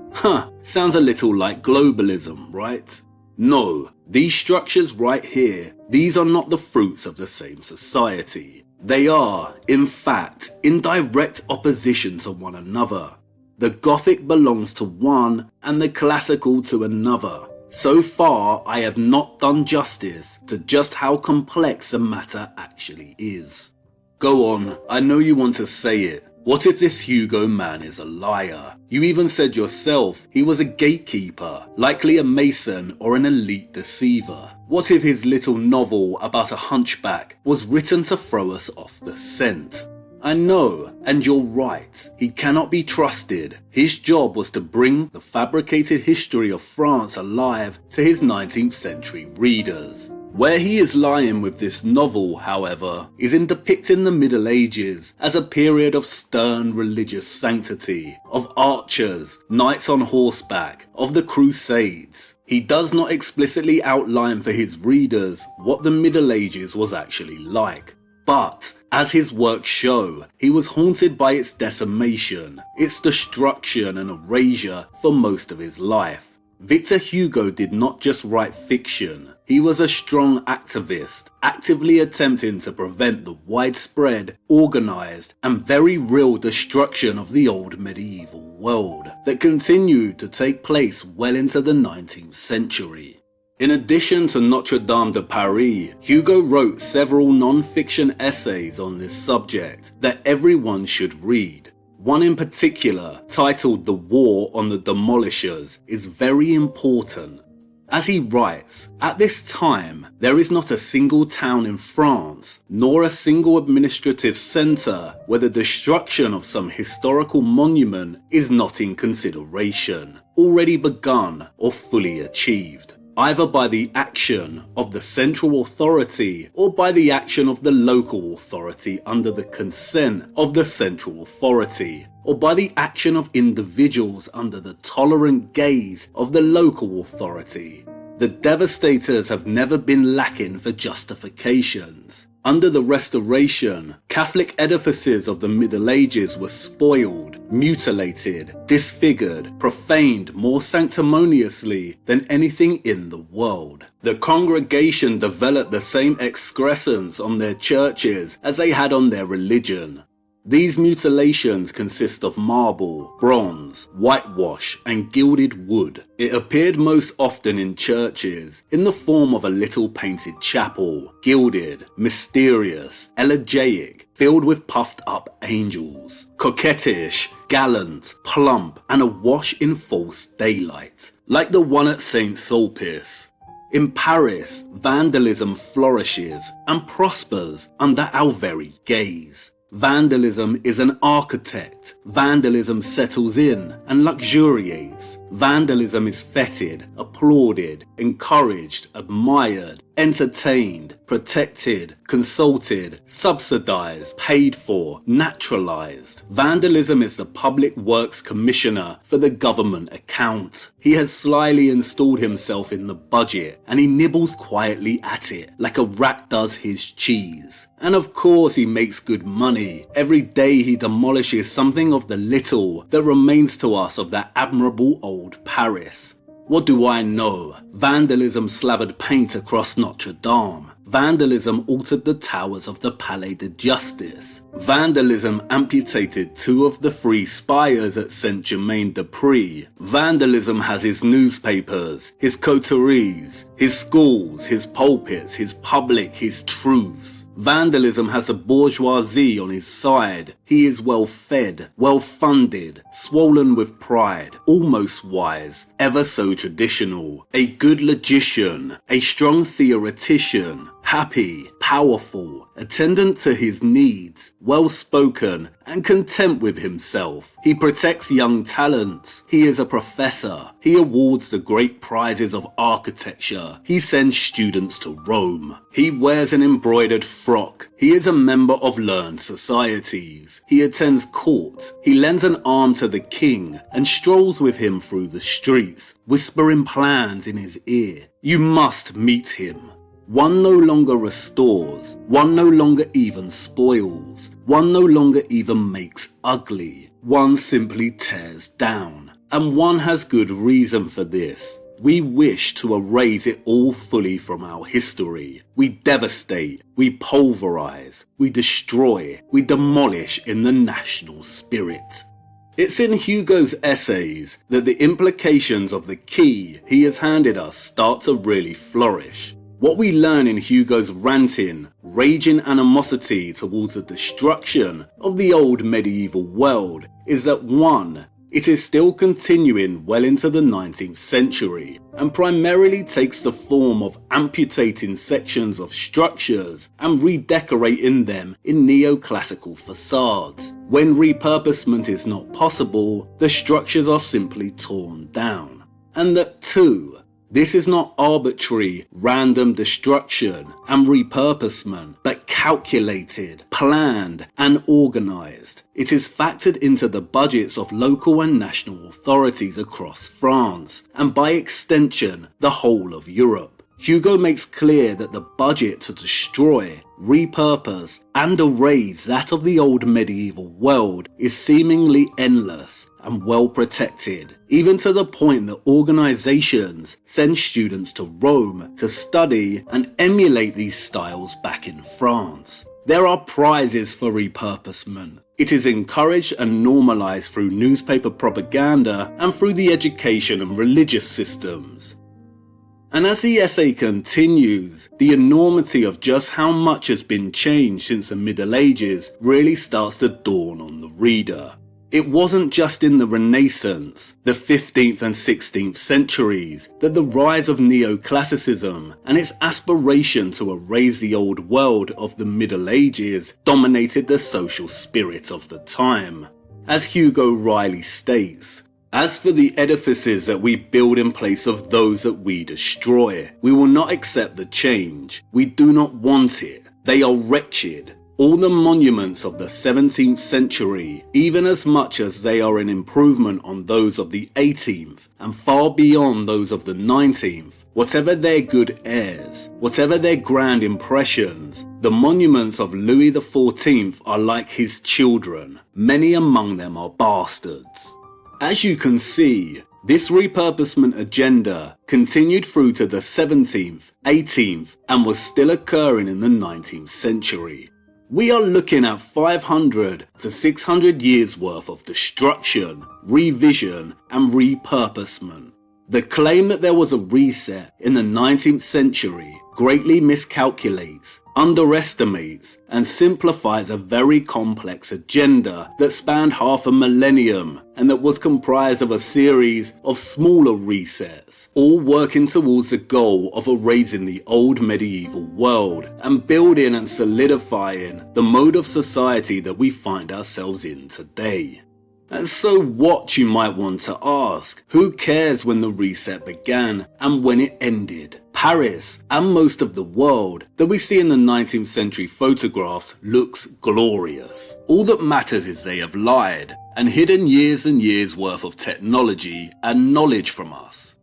Sounds a little like globalism, right? No, these structures right here, these are not the fruits of the same society. They are, in fact, in direct opposition to one another. The Gothic belongs to one and the Classical to another. So far, I have not done justice to just how complex the matter actually is. Go on, I know you want to say it. What if this Hugo man is a liar? You even said yourself he was a gatekeeper, likely a mason or an elite deceiver. What if his little novel about a hunchback was written to throw us off the scent? I know, and you're right, he cannot be trusted. His job was to bring the fabricated history of France alive to his 19th century readers. Where he is lying with this novel, however, is in depicting the Middle Ages as a period of stern religious sanctity, of archers, knights on horseback, of the Crusades. He does not explicitly outline for his readers what the Middle Ages was actually like. But, as his works show, he was haunted by its decimation, its destruction and erasure for most of his life. Victor Hugo did not just write fiction, he was a strong activist, actively attempting to prevent the widespread, organised, and very real destruction of the old medieval world that continued to take place well into the 19th century. In addition to Notre Dame de Paris, Hugo wrote several non-fiction essays on this subject that everyone should read. One in particular, titled The War on the Demolishers, is very important. As he writes, at this time, there is not a single town in France, nor a single administrative centre where the destruction of some historical monument is not in consideration, already begun or fully achieved, either by the action of the central authority or by the action of the local authority under the consent of the central authority, or by the action of individuals under the tolerant gaze of the local authority. The devastators have never been lacking for justifications. Under the Restoration, Catholic edifices of the Middle Ages were spoiled, mutilated, disfigured, profaned more sanctimoniously than anything in the world. The congregation developed the same excrescence on their churches as they had on their religion. These mutilations consist of marble, bronze, whitewash, and gilded wood. It appeared most often in churches in the form of a little painted chapel, gilded, mysterious, elegiac, filled with puffed up angels, coquettish, gallant, plump, and awash in false daylight, like the one at St. Sulpice. In Paris, vandalism flourishes and prospers under our very gaze. Vandalism is an architect. Vandalism settles in and luxuriates. Vandalism is feted, applauded, encouraged, admired, entertained, protected, consulted, subsidized, paid for, naturalized. Vandalism is the Public Works Commissioner for the government account. He has slyly installed himself in the budget and he nibbles quietly at it like a rat does his cheese. And of course he makes good money. Every day he demolishes something of the little that remains to us of that admirable old Paris. What do I know? Vandalism slathered paint across Notre Dame. Vandalism altered the towers of the Palais de Justice. Vandalism amputated 2 of the 3 spires at Saint-Germain-des-Prés. Vandalism has his newspapers, his coteries, his schools, his pulpits, his public, his truths. Vandalism has a bourgeoisie on his side. He is well fed, well funded, swollen with pride, almost wise, ever so traditional, a good logician, a strong theoretician, happy, powerful, attendant to his needs, well-spoken, and content with himself. He protects young talents. He is a professor. He awards the great prizes of architecture. He sends students to Rome. He wears an embroidered frock. He is a member of learned societies. He attends court. He lends an arm to the king and strolls with him through the streets, whispering plans in his ear. You must meet him. One no longer restores, one no longer even spoils, one no longer even makes ugly, one simply tears down. And one has good reason for this. We wish to erase it all fully from our history. We devastate, we pulverize, we destroy, we demolish in the national spirit. It's in Hugo's essays that the implications of the key he has handed us start to really flourish. What we learn in Hugo's ranting, raging animosity towards the destruction of the old medieval world is that 1. It is still continuing well into the 19th century and primarily takes the form of amputating sections of structures and redecorating them in neoclassical facades. When repurposement is not possible, the structures are simply torn down. And that 2. This is not arbitrary, random destruction and repurposement, but calculated, planned, and organized. It is factored into the budgets of local and national authorities across France, and by extension, the whole of Europe. Hugo makes clear that the budget to destroy, repurpose, and erase that of the old medieval world is seemingly endless and well protected, even to the point that organizations send students to Rome to study and emulate these styles back in France. There are prizes for repurposement. It is encouraged and normalized through newspaper propaganda and through the education and religious systems. And as the essay continues, the enormity of just how much has been changed since the Middle Ages really starts to dawn on the reader. It wasn't just in the Renaissance, the 15th and 16th centuries, that the rise of neoclassicism and its aspiration to erase the old world of the Middle Ages dominated the social spirit of the time. As Hugo Riley states, "As for the edifices that we build in place of those that we destroy, we will not accept the change. We do not want it. They are wretched. All the monuments of the 17th century, even as much as they are an improvement on those of the 18th, and far beyond those of the 19th, whatever their good airs, whatever their grand impressions, the monuments of Louis XIV are like his children. Many among them are bastards. As you can see, this repurposement agenda continued through to the 17th, 18th, and was still occurring in the 19th century. We are looking at 500 to 600 years worth of destruction, revision, and repurposement. The claim that there was a reset in the 19th century greatly miscalculates, underestimates, and simplifies a very complex agenda that spanned half a millennium and that was comprised of a series of smaller resets, all working towards the goal of erasing the old medieval world and building and solidifying the mode of society that we find ourselves in today. And so what, you might want to ask? Who cares when the reset began and when it ended? Paris, and most of the world that we see in the 19th century photographs, looks glorious. All that matters is they have lied and hidden years and years worth of technology and knowledge from us.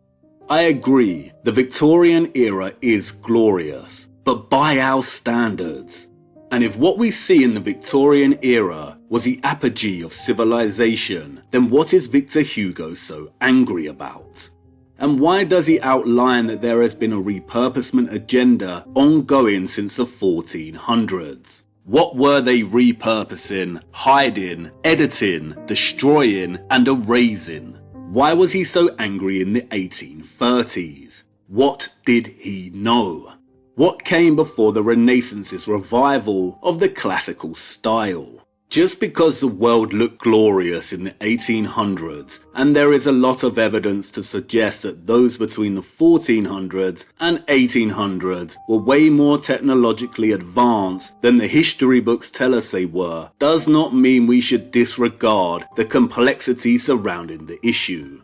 I agree, the Victorian era is glorious, but by our standards. And if what we see in the Victorian era was the apogee of civilization, then what is Victor Hugo so angry about? And why does he outline that there has been a repurposement agenda ongoing since the 1400s? What were they repurposing, hiding, editing, destroying, and erasing? Why was he so angry in the 1830s? What did he know? What came before the Renaissance's revival of the classical style? Just because the world looked glorious in the 1800s, and there is a lot of evidence to suggest that those between the 1400s and 1800s were way more technologically advanced than the history books tell us they were, does not mean we should disregard the complexity surrounding the issue.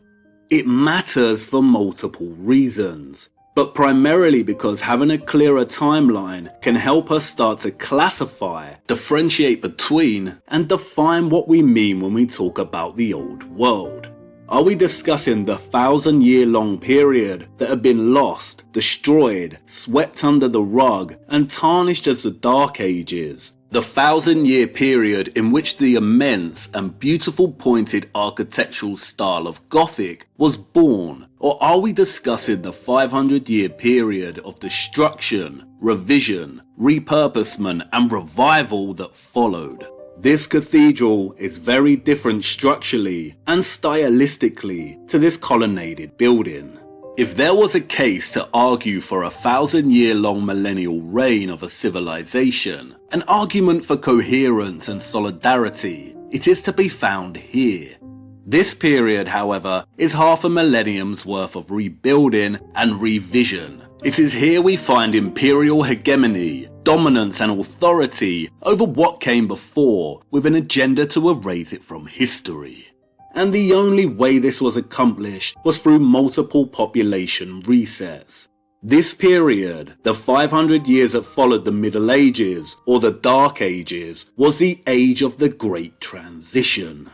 It matters for multiple reasons, but primarily because having a clearer timeline can help us start to classify, differentiate between, and define what we mean when we talk about the old world. Are we discussing the 1,000-year-long period that had been lost, destroyed, swept under the rug, and tarnished as the Dark Ages? The 1,000-year period in which the immense and beautiful pointed architectural style of Gothic was born? Or are we discussing the 500-year period of destruction, revision, repurposement, and revival that followed? This cathedral is very different structurally and stylistically to this colonnaded building. If there was a case to argue for a 1,000-year-long millennial reign of a civilization, an argument for coherence and solidarity, it is to be found here. This period, however, is half a millennium's worth of rebuilding and revision. It is here we find imperial hegemony, dominance and authority over what came before, with an agenda to erase it from history. And the only way this was accomplished was through multiple population resets. This period, the 500 years that followed the Middle Ages or the Dark Ages, was the age of the Great Transition.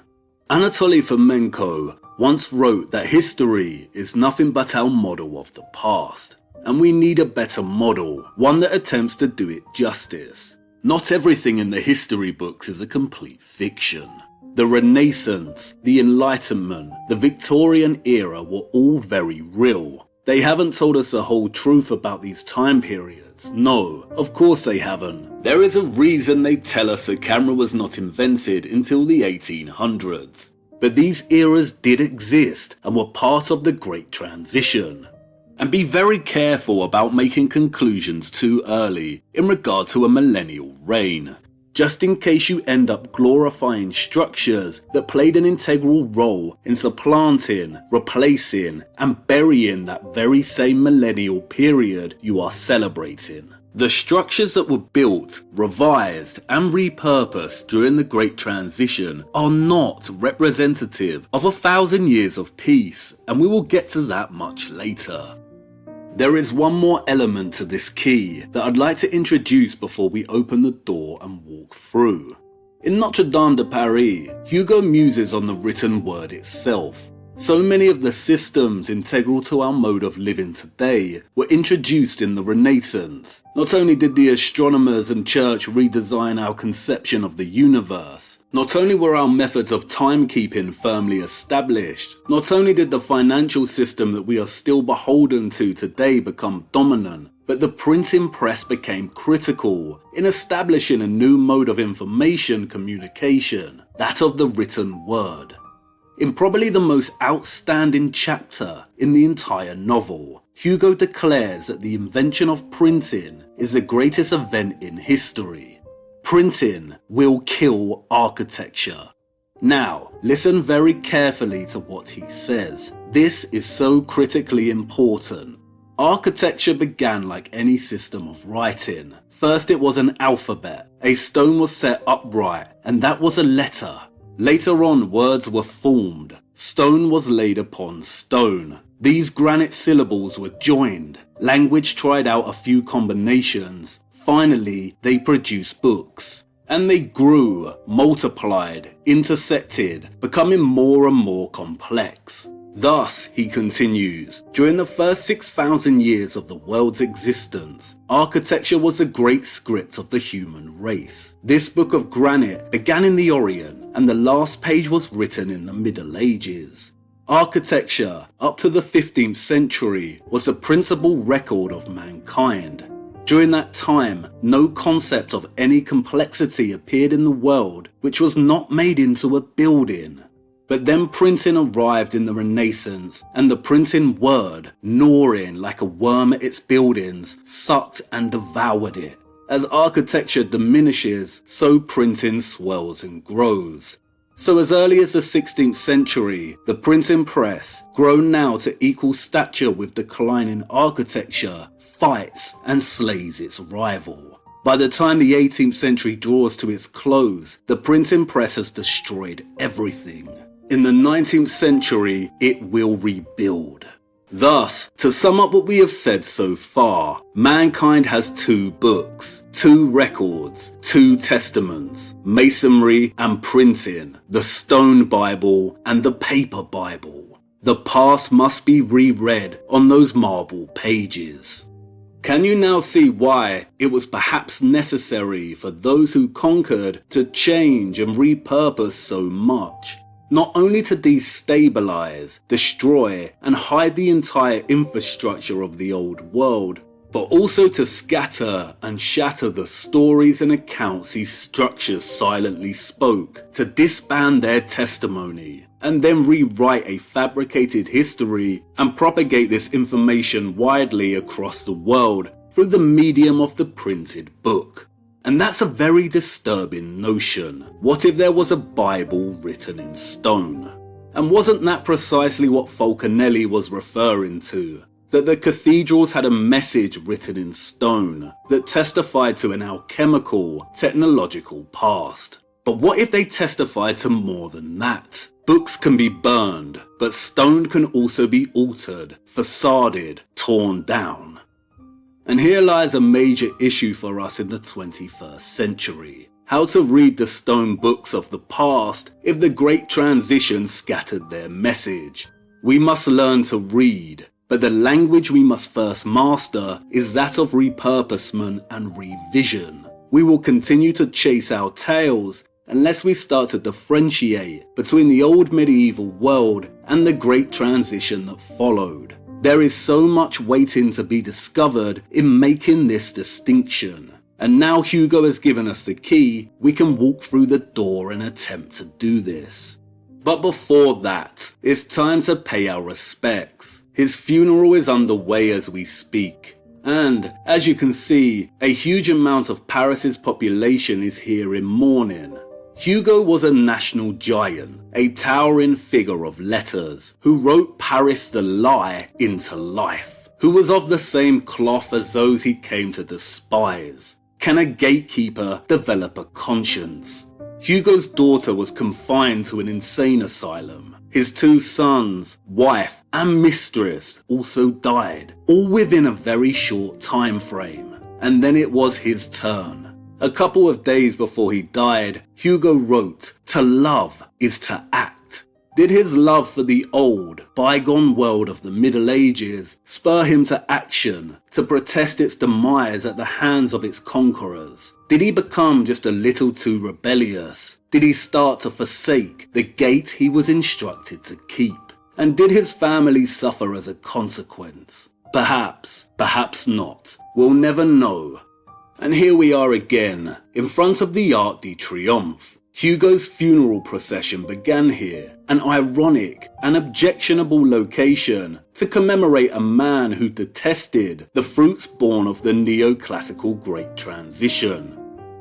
Anatoly Fomenko once wrote that history is nothing but our model of the past, and we need a better model, one that attempts to do it justice. Not everything in the history books is a complete fiction. The Renaissance, the Enlightenment, the Victorian era were all very real. They haven't told us the whole truth about these time periods. No, of course they haven't. There is a reason they tell us the camera was not invented until the 1800s. But these eras did exist and were part of the Great Transition. And be very careful about making conclusions too early in regard to a millennial reign, just in case you end up glorifying structures that played an integral role in supplanting, replacing, and burying that very same millennial period you are celebrating. The structures that were built, revised, and repurposed during the Great Transition are not representative of 1,000 years of peace, and we will get to that much later. There is one more element to this key that I'd like to introduce before we open the door and walk through. In Notre Dame de Paris, Hugo muses on the written word itself. So many of the systems integral to our mode of living today were introduced in the Renaissance. Not only did the astronomers and church redesign our conception of the universe, not only were our methods of timekeeping firmly established, not only did the financial system that we are still beholden to today become dominant, but the printing press became critical in establishing a new mode of information communication, that of the written word. In probably the most outstanding chapter in the entire novel, Hugo declares that the invention of printing is the greatest event in history. Printing will kill architecture. Now, listen very carefully to what he says. This is so critically important. Architecture began like any system of writing. First it was an alphabet. A stone was set upright, and that was a letter. Later on, words were formed. Stone was laid upon stone. These granite syllables were joined. Language tried out a few combinations. Finally, they produced books. And they grew, multiplied, intersected, becoming more and more complex. Thus, he continues, during the first 6,000 years of the world's existence, architecture was the great script of the human race. This book of granite began in the Orient, and the last page was written in the Middle Ages. Architecture, up to the 15th century, was the principal record of mankind. During that time, no concept of any complexity appeared in the world which was not made into a building. But then printing arrived in the Renaissance, and the printing word, gnawing like a worm at its buildings, sucked and devoured it. As architecture diminishes, so printing swells and grows. So as early as the 16th century, the printing press, grown now to equal stature with declining architecture, fights and slays its rival. By the time the 18th century draws to its close, the printing press has destroyed everything. In the 19th century, it will rebuild. Thus, to sum up what we have said so far, mankind has two books, two records, two testaments, masonry and printing, the stone Bible and the paper Bible. The past must be reread on those marble pages. Can you now see why it was perhaps necessary for those who conquered to change and repurpose so much? Not only to destabilize, destroy, and hide the entire infrastructure of the old world, but also to scatter and shatter the stories and accounts these structures silently spoke, to disband their testimony, and then rewrite a fabricated history and propagate this information widely across the world through the medium of the printed book. And that's a very disturbing notion. What if there was a Bible written in stone? And wasn't that precisely what Falconelli was referring to? That the cathedrals had a message written in stone that testified to an alchemical, technological past. But what if they testified to more than that? Books can be burned, but stone can also be altered, facaded, torn down. And here lies a major issue for us in the 21st century. How to read the stone books of the past if the Great Transition scattered their message. We must learn to read, but the language we must first master is that of repurposement and revision. We will continue to chase our tails unless we start to differentiate between the old medieval world and the Great Transition that followed. There is so much waiting to be discovered in making this distinction. And now Hugo has given us the key, we can walk through the door and attempt to do this. But before that, it's time to pay our respects. His funeral is underway as we speak. And, as you can see, a huge amount of Paris's population is here in mourning. Hugo was a national giant, a towering figure of letters, who wrote Paris the lie into life, who was of the same cloth as those he came to despise. Can a gatekeeper develop a conscience? Hugo's daughter was confined to an insane asylum. His 2 sons, wife and mistress also died, all within a very short time frame. And then it was his turn. A couple of days before he died, Hugo wrote, "To love is to act." Did his love for the old, bygone world of the Middle Ages spur him to action, to protest its demise at the hands of its conquerors? Did he become just a little too rebellious? Did he start to forsake the gate he was instructed to keep? And did his family suffer as a consequence? Perhaps, perhaps not. We'll never know. And here we are again, in front of the Arc de Triomphe. Hugo's funeral procession began here, an ironic and objectionable location to commemorate a man who detested the fruits born of the neoclassical Great Transition.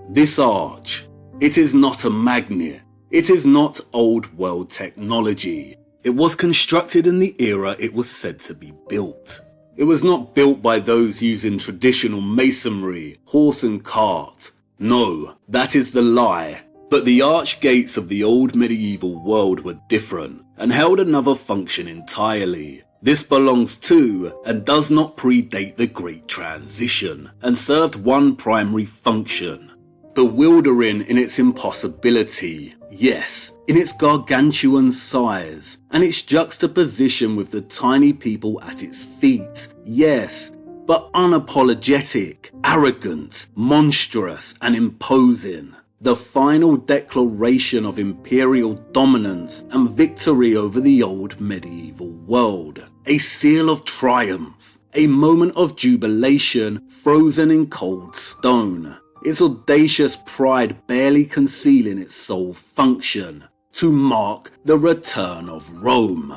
This arch, it is not a magnet, it is not old world technology. It was constructed in the era it was said to be built. It was not built by those using traditional masonry, horse and cart. No, that is the lie. But the arch gates of the old medieval world were different and held another function entirely. This belongs to and does not predate the Great Transition and served one primary function. Bewildering in its impossibility, yes, in its gargantuan size and its juxtaposition with the tiny people at its feet, yes, but unapologetic, arrogant, monstrous and imposing. The final declaration of imperial dominance and victory over the old medieval world. A seal of triumph, a moment of jubilation frozen in cold stone. Its audacious pride barely concealing its sole function, to mark the return of Rome.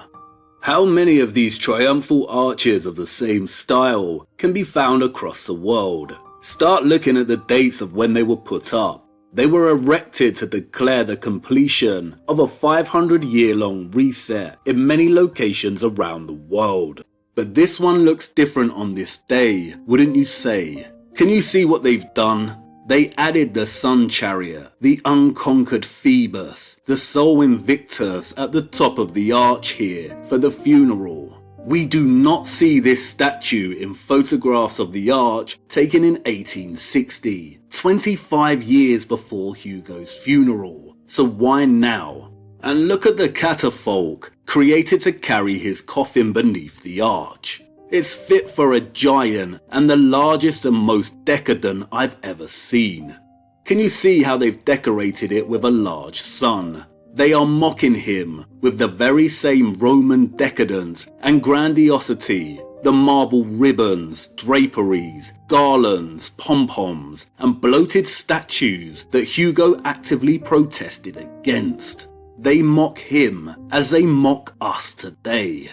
How many of these triumphal arches of the same style can be found across the world? Start looking at the dates of when they were put up. They were erected to declare the completion of a 500-year-long reset in many locations around the world. But this one looks different on this day, wouldn't you say? Can you see what they've done? They added the Sun Chariot, the unconquered Phoebus, the Sol Invictus at the top of the arch here for the funeral. We do not see this statue in photographs of the arch taken in 1860, 25 years before Hugo's funeral. So why now? And look at the catafalque created to carry his coffin beneath the arch. It's fit for a giant and the largest and most decadent I've ever seen. Can you see how they've decorated it with a large sun? They are mocking him with the very same Roman decadence and grandiosity, the marble ribbons, draperies, garlands, pom-poms, and bloated statues that Hugo actively protested against. They mock him as they mock us today.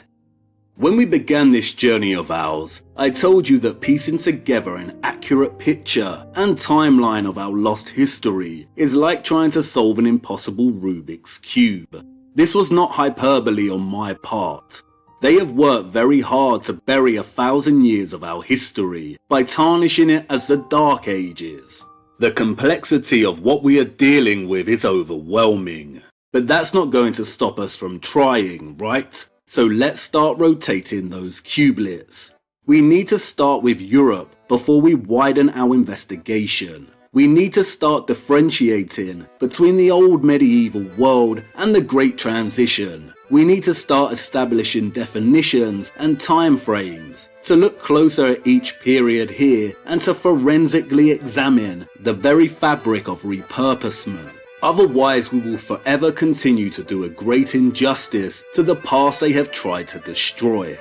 When we began this journey of ours, I told you that piecing together an accurate picture and timeline of our lost history is like trying to solve an impossible Rubik's Cube. This was not hyperbole on my part. They have worked very hard to bury 1,000 years of our history by tarnishing it as the Dark Ages. The complexity of what we are dealing with is overwhelming. But that's not going to stop us from trying, right? So let's start rotating those cubelets. We need to start with Europe before we widen our investigation. We need to start differentiating between the old medieval world and the Great Transition. We need to start establishing definitions and time frames, to look closer at each period here and to forensically examine the very fabric of repurposement. Otherwise, we will forever continue to do a great injustice to the past they have tried to destroy.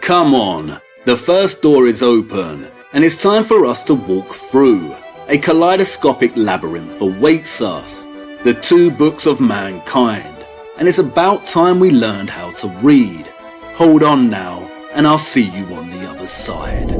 Come on, the first door is open, and it's time for us to walk through. A kaleidoscopic labyrinth awaits us, the 2 books of mankind, and it's about time we learned how to read. Hold on now, and I'll see you on the other side.